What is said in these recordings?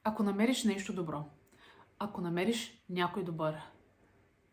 Ако намериш нещо добро, ако намериш някой добър,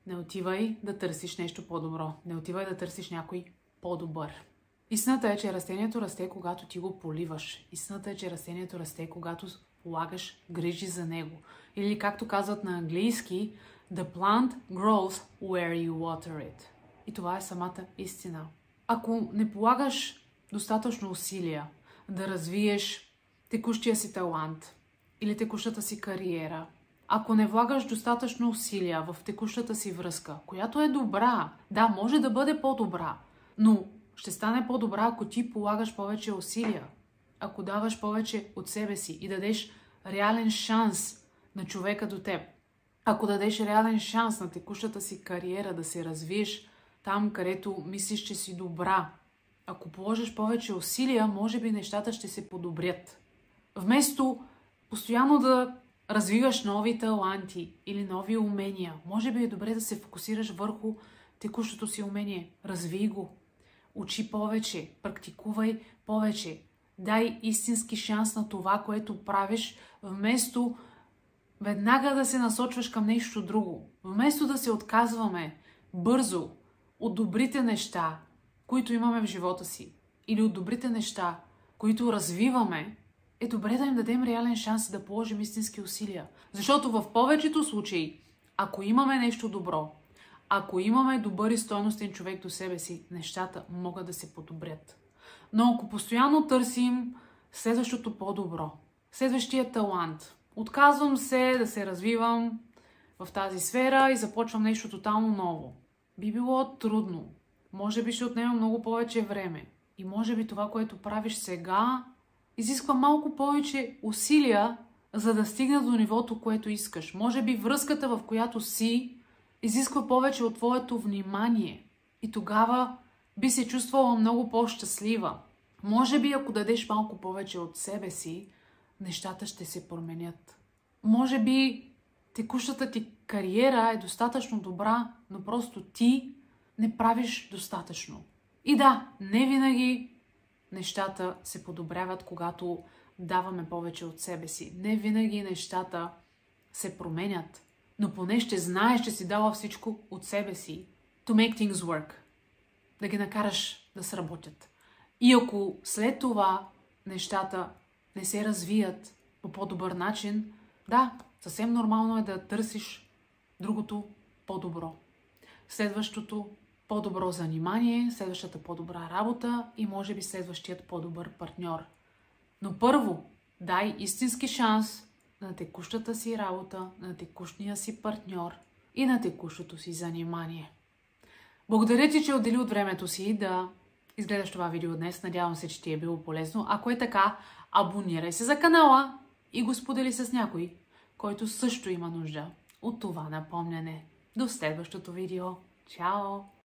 не отивай да търсиш нещо по-добро. Не отивай да търсиш някой по-добър. Истината е, че растението расте, когато ти го поливаш. Истината е, че растението расте, когато полагаш грижи за него. Или както казват на английски, the plant grows where you water it. И това е самата истина. Ако не полагаш достатъчно усилия да развиеш текущия си талант или текущата си кариера, ако не влагаш достатъчно усилия в текущата си връзка, която е добра, да, може да бъде по-добра, но ще стане по-добра, ако ти полагаш повече усилия, ако даваш повече от себе си и дадеш реален шанс на човека до теб, ако дадеш реален шанс на текущата си кариера да се развиеш там, където мислиш, че си добра, ако положиш повече усилия, може би нещата ще се подобрят. Вместо постоянно да развиваш нови таланти или нови умения, може би е добре да се фокусираш върху текущото си умение. Развий го. Учи повече, практикувай повече. Дай истински шанс на това, което правиш, вместо веднага да се насочваш към нещо друго. Вместо да се отказваме бързо от добрите неща, които имаме в живота си, или от добрите неща, които развиваме, е добре да им дадем реален шанс да положим истински усилия. Защото в повечето случаи, ако имаме нещо добро, ако имаме добър и стойностен човек до себе си, нещата могат да се подобрят. Но ако постоянно търсим следващото по-добро, следващия талант, отказвам се да се развивам в тази сфера и започвам нещо тотално ново, би било трудно. Може би ще отнема много повече време. И може би това, което правиш сега, изисква малко повече усилия, за да стигне до нивото, което искаш. Може би връзката, в която си, изисква повече от твоето внимание. И тогава би се чувствала много по-щастлива. Може би, ако дадеш малко повече от себе си, нещата ще се променят. Може би текущата ти кариера е достатъчно добра, но просто ти не правиш достатъчно. И да, не винаги нещата се подобряват, когато даваме повече от себе си. Не винаги нещата се променят. Но поне ще знаеш, че си дала всичко от себе си to make things work. Да ги накараш да сработят. И ако след това нещата не се развият по по-добър начин, да, съвсем нормално е да търсиш другото по-добро. Следващото по-добро занимание, следващата по-добра работа и може би следващият по-добър партньор. Но първо, дай истински шанс на текущата си работа, на текущия си партньор и на текущото си занимание. Благодаря ти, че отдели от времето си да изгледаш това видео днес. Надявам се, че ти е било полезно. Ако е така, абонирай се за канала и го сподели с някой, който също има нужда от това напомняне. До следващото видео. Чао!